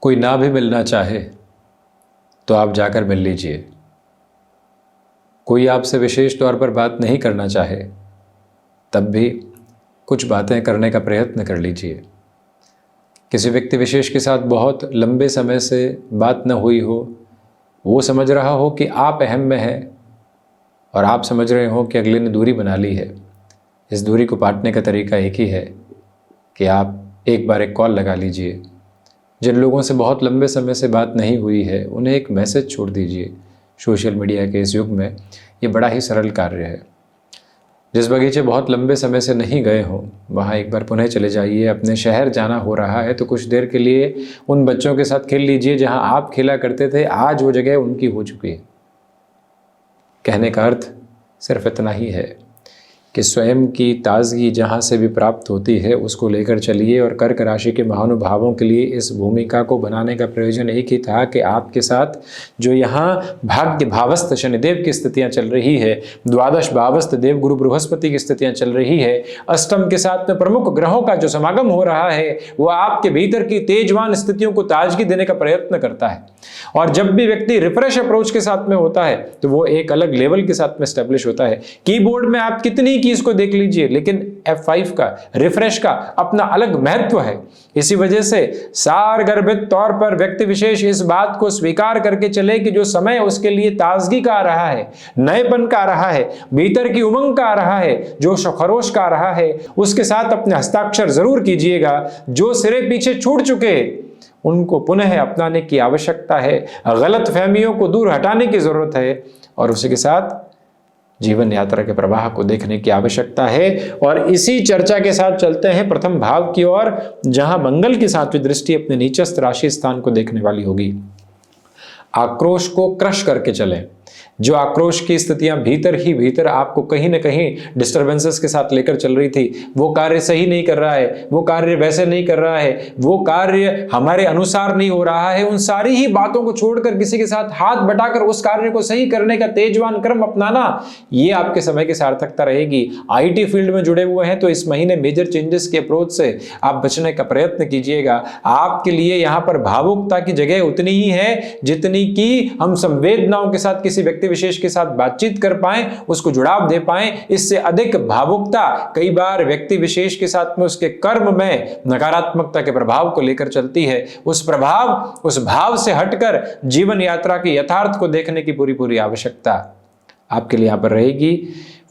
कोई ना भी मिलना चाहे तो आप जाकर मिल लीजिए। कोई आपसे विशेष तौर पर बात नहीं करना चाहे तब भी कुछ बातें करने का प्रयत्न कर लीजिए। किसी व्यक्ति विशेष के साथ बहुत लंबे समय से बात न हुई हो, वो समझ रहा हो कि आप अहम में हैं और आप समझ रहे हो कि अगले ने दूरी बना ली है। इस दूरी को पाटने का तरीका एक ही है कि आप एक बार एक कॉल लगा लीजिए। जिन लोगों से बहुत लंबे समय से बात नहीं हुई है उन्हें एक मैसेज छोड़ दीजिए। सोशल मीडिया के इस युग में ये बड़ा ही सरल कार्य है। जिस बगीचे बहुत लंबे समय से नहीं गए हों वहाँ एक बार पुनः चले जाइए। अपने शहर जाना हो रहा है तो कुछ देर के लिए उन बच्चों के साथ खेल लीजिए जहाँ आप खेला करते थे। आज वो जगह उनकी हो चुकी है। कहने का अर्थ सिर्फ इतना ही है कि स्वयं की ताजगी जहाँ से भी प्राप्त होती है उसको लेकर चलिए। और कर्क राशि के महानुभावों के लिए इस भूमिका को बनाने का प्रयोजन एक ही था कि आपके साथ जो यहाँ भाग्य भावस्थ शनिदेव की स्थितियाँ चल रही है, द्वादश भावस्थ देव गुरु बृहस्पति की स्थितियाँ चल रही है, अष्टम के साथ में प्रमुख ग्रहों का जो समागम हो रहा है वो आपके भीतर की तेजवान स्थितियों को ताजगी देने का प्रयत्न करता है। और जब भी व्यक्ति रिफ्रेश अप्रोच के साथ में होता है तो वो एक अलग लेवल के साथ में स्टैब्लिश होता है। कीबोर्ड में आप कितनी कीज को देख लीजिए लेकिन F5 का रिफ्रेश का अपना अलग महत्व है। इसी वजह से सारगर्भित तौर पर व्यक्ति विशेष इस बात को स्वीकार करके चले कि जो समय उसके लिए ताजगी का आ रहा है, नएपन का आ रहा है, भीतर की उमंग का आ रहा है, जोश और खरोश का आ रहा है, उसके साथ अपने हस्ताक्षर जरूर कीजिएगा। जो सिरे पीछे छूट चुके उनको पुनः अपनाने की आवश्यकता है। गलत फहमियों को दूर हटाने की जरूरत है और उसी के साथ जीवन यात्रा के प्रवाह को देखने की आवश्यकता है। और इसी चर्चा के साथ चलते हैं प्रथम भाव की ओर, जहां मंगल की सातवीं दृष्टि अपने नीचस्थ राशि स्थान को देखने वाली होगी। आक्रोश को क्रश करके चलें। जो आक्रोश की स्थितियां भीतर ही भीतर आपको कहीं ना कहीं डिस्टर्बेंसेस के साथ लेकर चल रही थी, वो कार्य सही नहीं कर रहा है, वो कार्य वैसे नहीं कर रहा है, वो कार्य हमारे अनुसार नहीं हो रहा है, उन सारी ही बातों को छोड़कर किसी के साथ हाथ बटाकर उस कार्य को सही करने का तेजवान क्रम अपनाना, ये आपके समय की सार्थकता रहेगी। आईटी फील्ड में जुड़े हुए हैं तो इस महीने मेजर चेंजेस के अप्रोच से आप बचने का प्रयत्न कीजिएगा। आपके लिए यहाँ पर भावुकता की जगह उतनी ही है जितनी कि हम संवेदनाओं के साथ किसी व्यक्ति विशेष के साथ बातचीत कर पाएं, उसको जुड़ाव दे पाएं। इससे अधिक भावुकता कई बार व्यक्ति विशेष के साथ में उसके कर्म में नकारात्मकता के प्रभाव को लेकर चलती है। उस भाव से हटकर जीवन यात्रा के यथार्थ को देखने की पूरी आवश्यकता आपके लिए यहां पर रहेगी।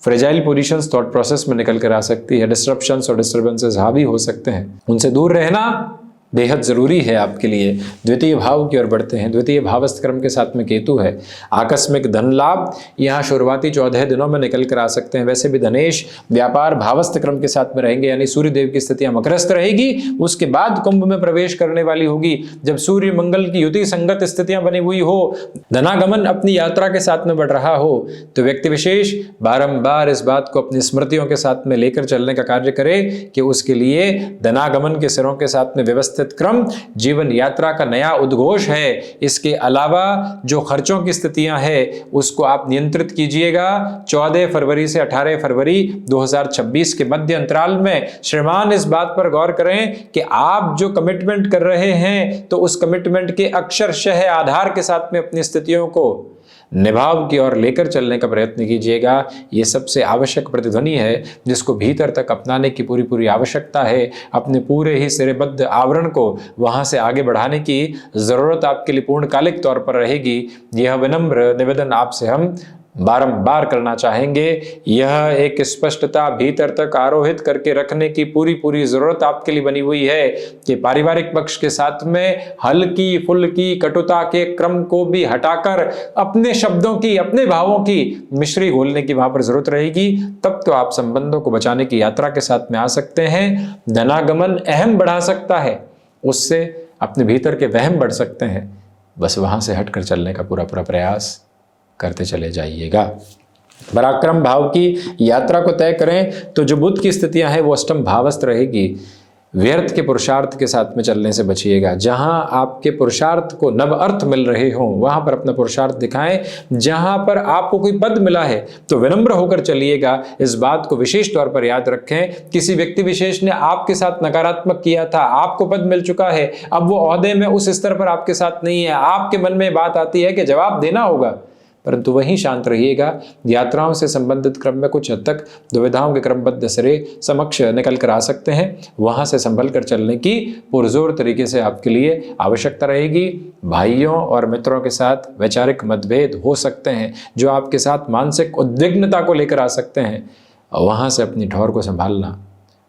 फ्रेजाइल पोजीशंस थॉट प्रोसेस में निकल कर आ सकती है। डिस्ट्रप्शंस और डिस्टर्बेंसेस हावी हो सकते हैं, उनसे दूर रहना बेहद जरूरी है आपके लिए। द्वितीय भाव की ओर बढ़ते हैं। द्वितीय भावस्थ क्रम के साथ में केतु है। आकस्मिक धन लाभ यहाँ शुरुआती 14 दिनों में निकल कर आ सकते हैं। वैसे भी धनेश व्यापार भावस्थ क्रम के साथ में रहेंगे, यानी सूर्य देव की स्थितियां मकरस्थ रहेगी। उसके बाद कुंभ में प्रवेश करने वाली होगी। जब सूर्य मंगल की युति संगत स्थितियां बनी हुई हो, धनागमन अपनी यात्रा के साथ में बढ़ रहा हो, तो व्यक्ति विशेष बारंबार इस बात को अपनी स्मृतियों के साथ में लेकर चलने का कार्य करे कि उसके लिए धनागमन के सिरों के साथ में व्यवस्थित क्रम जीवन यात्रा का नया उद्घोष है। इसके अलावा जो खर्चों की स्थितियां हैं उसको आप नियंत्रित कीजिएगा। 14 फरवरी से 18 फरवरी 2026 के मध्य अंतराल में श्रीमान इस बात पर गौर करें कि आप जो कमिटमेंट कर रहे हैं तो उस कमिटमेंट के अक्षरशः आधार के साथ में अपनी स्थितियों को निभाव की ओर लेकर चलने का प्रयत्न कीजिएगा। ये सबसे आवश्यक प्रतिध्वनि है जिसको भीतर तक अपनाने की पूरी आवश्यकता है। अपने पूरे ही सिरेबद्ध आवरण को वहां से आगे बढ़ाने की जरूरत आपके लिए पूर्णकालिक तौर पर रहेगी। यह विनम्र निवेदन आपसे हम बारंबार करना चाहेंगे। यह एक स्पष्टता भीतर तक आरोहित करके रखने की पूरी जरूरत आपके लिए बनी हुई है कि पारिवारिक पक्ष के साथ में हल्की फुल्की कटुता के क्रम को भी हटाकर अपने शब्दों की, अपने भावों की मिश्री घोलने की वहां पर जरूरत रहेगी। तब तो आप संबंधों को बचाने की यात्रा के साथ में आ सकते हैं। धनागमन अहम बढ़ा सकता है, उससे अपने भीतर के वहम बढ़ सकते हैं। बस वहां से हटकर चलने का पूरा प्रयास करते चले जाइएगा। पराक्रम भाव की यात्रा को तय करें तो जो बुध की स्थितियां हैं वो अष्टम भावस्थ रहेगी। व्यर्थ के पुरुषार्थ के साथ में चलने से बचिएगा। जहां आपके पुरुषार्थ को नव अर्थ मिल रहे हों वहां पर अपना पुरुषार्थ दिखाएं। जहां पर आपको कोई पद मिला है तो विनम्र होकर चलिएगा। इस बात को विशेष तौर पर याद रखें। किसी व्यक्ति विशेष ने आपके साथ नकारात्मक किया था, आपको पद मिल चुका है, अब वो ओहदे में उस स्तर पर आपके साथ नहीं है, आपके मन में बात आती है कि जवाब देना होगा, परंतु वहीं शांत रहिएगा। यात्राओं से संबंधित क्रम में कुछ हद तक दुविधाओं के क्रमबद्ध सिरे समक्ष निकल कर आ सकते हैं, वहां से संभल कर चलने की पुरजोर तरीके से आपके लिए आवश्यकता रहेगी। भाइयों और मित्रों के साथ वैचारिक मतभेद हो सकते हैं जो आपके साथ मानसिक उद्विग्नता को लेकर आ सकते हैं, वहां से अपनी ठौर को संभालना,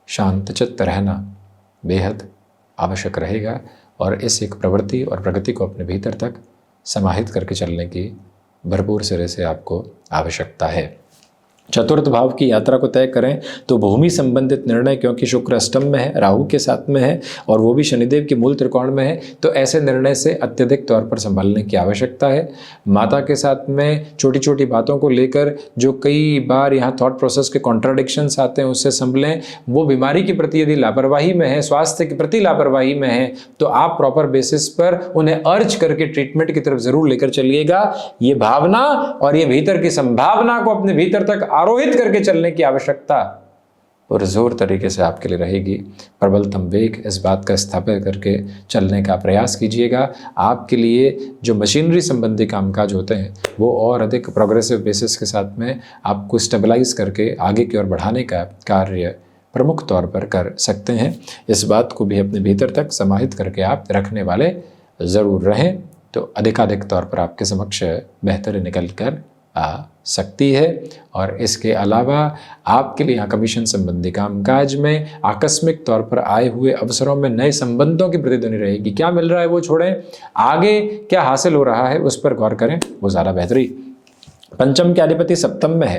शांतचित्त रहना बेहद आवश्यक रहेगा और इस एक प्रवृत्ति और प्रगति को अपने भीतर तक समाहित करके चलने की भरपूर सिरे से आपको आवश्यकता है। चतुर्थ भाव की यात्रा को तय करें तो भूमि संबंधित निर्णय, क्योंकि शुक्र अष्टम में है, राहु के साथ में है और वो भी शनिदेव के मूल त्रिकोण में है, तो ऐसे निर्णय से अत्यधिक तौर पर संभालने की आवश्यकता है। माता के साथ में छोटी छोटी बातों को लेकर जो कई बार यहाँ थॉट प्रोसेस के कॉन्ट्राडिक्शंस आते हैं उससे संभलें। वो बीमारी के प्रति यदि लापरवाही में है, स्वास्थ्य के प्रति लापरवाही में है, तो आप प्रॉपर बेसिस पर उन्हें अर्ज करके ट्रीटमेंट की तरफ जरूर लेकर चलिएगा। ये भावना और ये भीतर की संभावना को अपने भीतर तक आरोहित करके चलने की आवश्यकता पुरजोर तरीके से आपके लिए रहेगी। प्रबलतम वेग इस बात का स्थापित करके चलने का प्रयास कीजिएगा। आपके लिए जो मशीनरी संबंधी कामकाज होते हैं वो और अधिक प्रोग्रेसिव बेसिस के साथ में आपको स्टेबलाइज करके आगे की ओर बढ़ाने का कार्य प्रमुख तौर पर कर सकते हैं। इस बात को भी अपने भीतर तक समाहित करके आप रखने वाले ज़रूर रहें, तो अधिकाधिक तौर पर आपके समक्ष बेहतर निकल कर आ सकती है। और इसके अलावा आपके लिए यहाँ कमीशन संबंधी कामकाज में आकस्मिक तौर पर आए हुए अवसरों में नए संबंधों की प्रतिध्वनि रहेगी। क्या मिल रहा है वो छोड़ें, आगे क्या हासिल हो रहा है उस पर गौर करें, वो ज़्यादा बेहतरी। पंचम के अधिपति सप्तम में है।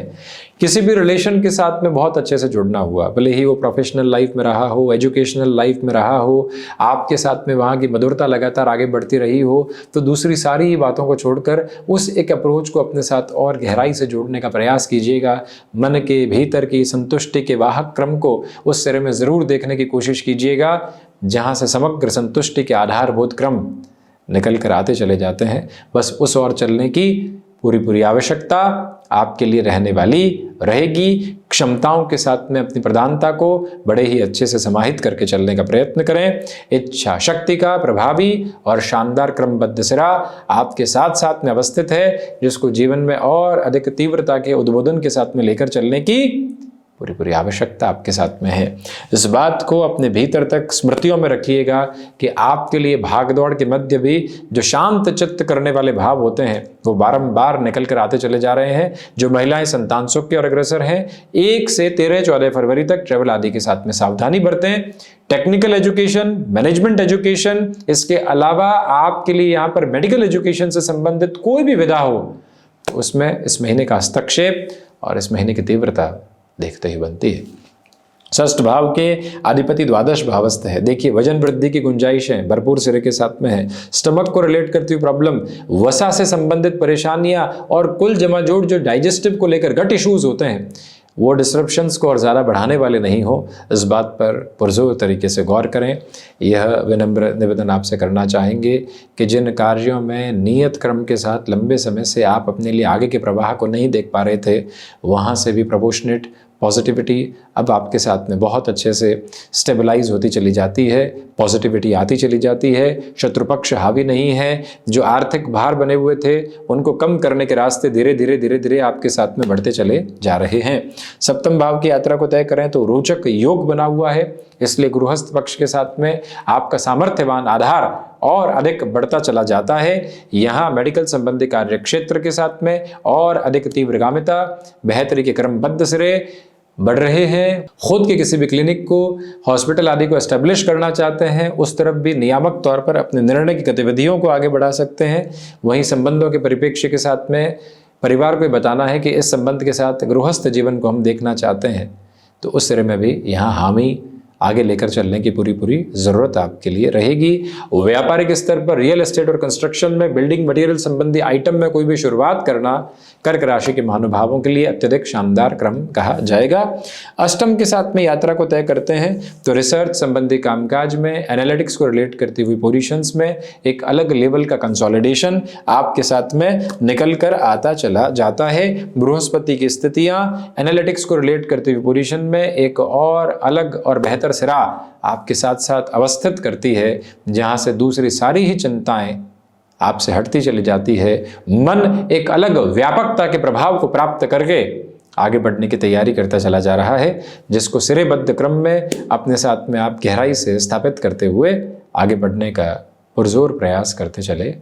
किसी भी रिलेशन के साथ में बहुत अच्छे से जुड़ना हुआ, भले ही वो प्रोफेशनल लाइफ में रहा हो, एजुकेशनल लाइफ में रहा हो, आपके साथ में वहाँ की मधुरता लगातार आगे बढ़ती रही हो, तो दूसरी सारी बातों को छोड़कर उस एक अप्रोच को अपने साथ और गहराई से जोड़ने का प्रयास कीजिएगा। मन के भीतर की संतुष्टि के वाहक क्रम को उस सिरे में ज़रूर देखने की कोशिश कीजिएगा जहाँ से समग्र संतुष्टि के आधारभूत क्रम निकल कर आते चले जाते हैं। बस उस ओर चलने की पूरी आवश्यकता आपके लिए रहने वाली रहेगी। क्षमताओं के साथ में अपनी प्रधानता को बड़े ही अच्छे से समाहित करके चलने का प्रयत्न करें। इच्छा शक्ति का प्रभावी और शानदार क्रमबद्ध सिरा आपके साथ साथ में अवस्थित है, जिसको जीवन में और अधिक तीव्रता के उद्बोधन के साथ में लेकर चलने की पूरी आवश्यकता आपके साथ में है। इस बात को अपने भीतर तक स्मृतियों में रखिएगा कि आपके लिए भागदौड़ के मध्य भी जो शांत चित्त करने वाले भाव होते हैं वो बारंबार निकल कर आते चले जा रहे हैं। जो महिलाएं संतान सुख की ओर अग्रसर हैं, 1 से 13-14 फरवरी तक ट्रेवल आदि के साथ में सावधानी बरतें। टेक्निकल एजुकेशन, मैनेजमेंट एजुकेशन, इसके अलावा आपके लिए यहाँ पर मेडिकल एजुकेशन से संबंधित कोई भी विधा हो, उसमें इस महीने का हस्तक्षेप और इस महीने की तीव्रता देखते ही बनती है। षष्ठ भाव के अधिपति द्वादश भावस्थ है। देखिए, वजन वृद्धि की गुंजाइशें भरपूर सिरे के साथ में है। स्टमक को रिलेट करती हुई प्रॉब्लम, वसा से संबंधित परेशानियां और कुल जमाजोड़ जो डाइजेस्टिव को लेकर गट इश्यूज होते हैं, वो डिस्ट्रप्शंस को और ज़्यादा बढ़ाने वाले नहीं हो, इस बात पर पुरजोर तरीके से गौर करें। यह विनम्र निवेदन आपसे करना चाहेंगे कि जिन कार्यों में नियत क्रम के साथ लंबे समय से आप अपने लिए आगे के प्रवाह को नहीं देख पा रहे थे, वहाँ से भी प्रपोर्शनेट पॉजिटिविटी अब आपके साथ में बहुत अच्छे से स्टेबलाइज होती चली जाती है, पॉजिटिविटी आती चली जाती है, शत्रुपक्ष हावी नहीं है। जो आर्थिक भार बने हुए थे उनको कम करने के रास्ते धीरे धीरे आपके साथ में बढ़ते चले जा रहे हैं। सप्तम भाव की यात्रा को तय करें तो रोचक योग बना हुआ है, इसलिए गृहस्थ पक्ष के साथ में आपका सामर्थ्यवान आधार और अधिक बढ़ता चला जाता है। यहाँ मेडिकल संबंधी कार्य क्षेत्र के साथ में और अधिक तीव्रगामिता, बेहतरी के क्रमबद्ध सिरे बढ़ रहे हैं। खुद के किसी भी क्लिनिक को, हॉस्पिटल आदि को एस्टेब्लिश करना चाहते हैं, उस तरफ भी नियामक तौर पर अपने निर्णय की गतिविधियों को आगे बढ़ा सकते हैं। वहीं संबंधों के परिप्रेक्ष्य के साथ में परिवार को बताना है कि इस संबंध के साथ गृहस्थ जीवन को हम देखना चाहते हैं, तो उस सिरे में भी यहाँ हामी आगे लेकर चलने की पूरी पूरी ज़रूरत आपके लिए रहेगी। व्यापारिक स्तर पर रियल एस्टेट और कंस्ट्रक्शन में, बिल्डिंग मटेरियल संबंधी आइटम में कोई भी शुरुआत करना कर्क राशि के महानुभावों के लिए अत्यधिक शानदार क्रम कहा जाएगा। अष्टम के साथ में यात्रा को तय करते हैं तो रिसर्च संबंधी कामकाज में, एनालिटिक्स को रिलेट करती हुई पोजीशंस में एक अलग लेवल का कंसोलिडेशन आपके साथ में निकल कर आता चला जाता है। बृहस्पति की स्थितियां एनालिटिक्स को रिलेट करती हुई पोजीशन में एक और अलग और बेहतर सिरा आपके साथ साथ अवस्थित करती है, जहां से दूसरी सारी ही चिंताएं आपसे हटती चली जाती है। मन एक अलग व्यापकता के प्रभाव को प्राप्त करके आगे बढ़ने की तैयारी करता चला जा रहा है, जिसको सिरेबद्ध क्रम में अपने साथ में आप गहराई से स्थापित करते हुए आगे बढ़ने का पुरजोर प्रयास करते चले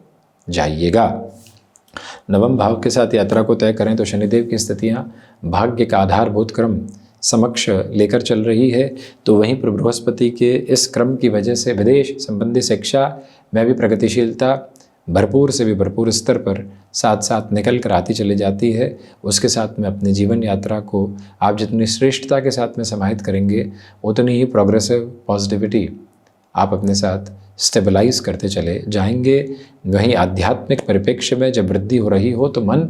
जाइएगा। नवम भाव के साथ यात्रा को तय करें तो शनिदेव की स्थितियां भाग्य का आधारभूत क्रम समक्ष लेकर चल रही है, तो वहीं पर बृहस्पति के इस क्रम की वजह से विदेश संबंधी शिक्षा में भी प्रगतिशीलता भरपूर से भी भरपूर स्तर पर साथ साथ निकल कर आती चली जाती है। उसके साथ में अपने जीवन यात्रा को आप जितनी श्रेष्ठता के साथ में समाहित करेंगे, उतनी ही प्रोग्रेसिव पॉजिटिविटी आप अपने साथ स्टेबलाइज करते चले जाएंगे। वहीं आध्यात्मिक परिप्रेक्ष्य में जब वृद्धि हो रही हो तो मन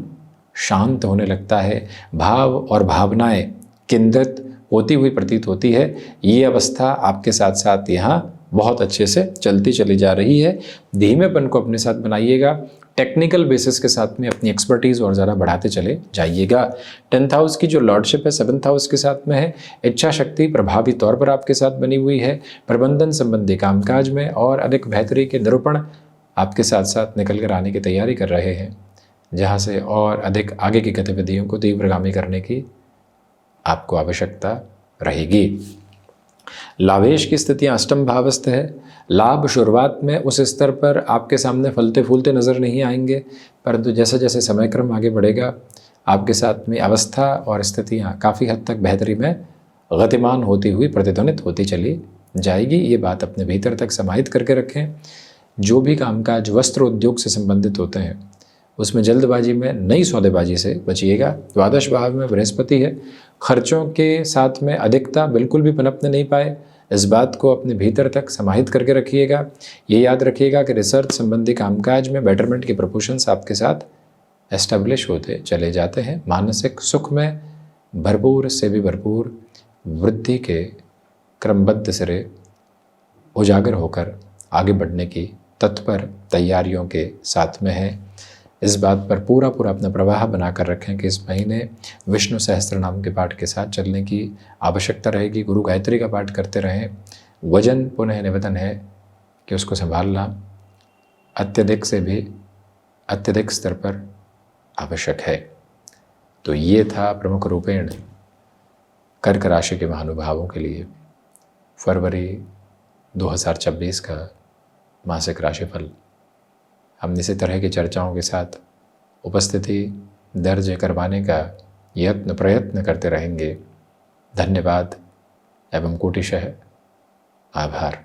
शांत होने लगता है, भाव और भावनाएं केंद्रित होती हुई प्रतीत होती है। ये अवस्था आपके साथ साथ यहाँ बहुत अच्छे से चलती चली जा रही है। धीमेपन को अपने साथ बनाइएगा, टेक्निकल बेसिस के साथ में अपनी एक्सपर्टीज़ और ज़्यादा बढ़ाते चले जाइएगा। 10th हाउस की जो लॉर्डशिप है 7th हाउस के साथ में है, इच्छा शक्ति प्रभावी तौर पर आपके साथ बनी हुई है। प्रबंधन संबंधी कामकाज में और अधिक बेहतरी के निरूपण आपके साथ साथ निकल कर आने की तैयारी कर रहे हैं, जहाँ से और अधिक आगे की गतिविधियों को तीव्रगामी करने की आपको आवश्यकता रहेगी। लाभेश की स्थितियाँ अष्टम भावस्थ है। लाभ शुरुआत में उस स्तर पर आपके सामने फलते फूलते नज़र नहीं आएंगे, परंतु जैसे जैसे समय क्रम आगे बढ़ेगा आपके साथ में अवस्था और स्थितियाँ काफ़ी हद तक बेहतरी में गतिमान होती हुई प्रतिध्वनित होती चली जाएगी। ये बात अपने भीतर तक समाहित करके रखें। जो भी कामकाज वस्त्र उद्योग से संबंधित होते हैं उसमें जल्दबाजी में नई सौदेबाजी से बचिएगा। द्वादश भाव में बृहस्पति है, खर्चों के साथ में अधिकता बिल्कुल भी पनपने नहीं पाए, इस बात को अपने भीतर तक समाहित करके रखिएगा। ये याद रखिएगा कि रिसर्च संबंधी कामकाज में बेटरमेंट की प्रपोशंस आपके साथ एस्टेब्लिश होते चले जाते हैं। मानसिक सुख में भरपूर से भी भरपूर वृद्धि के क्रमबद्ध सिरे उजागर होकर आगे बढ़ने की तत्पर तैयारियों के साथ में है। इस बात पर पूरा अपना प्रवाह बनाकर रखें कि इस महीने विष्णु सहस्त्र नाम के पाठ के साथ चलने की आवश्यकता रहेगी। गुरु गायत्री का पाठ करते रहें। वजन पुनः निवेदन है कि उसको संभालना अत्यधिक से भी अत्यधिक स्तर पर आवश्यक है। तो ये था प्रमुख रूपेण कर्क राशि के महानुभावों के लिए फरवरी 2026 का मासिक राशिफल। हम इसी तरह की चर्चाओं के साथ उपस्थिति दर्ज करवाने का प्रयत्न करते रहेंगे। धन्यवाद एवं कोटिशः आभार।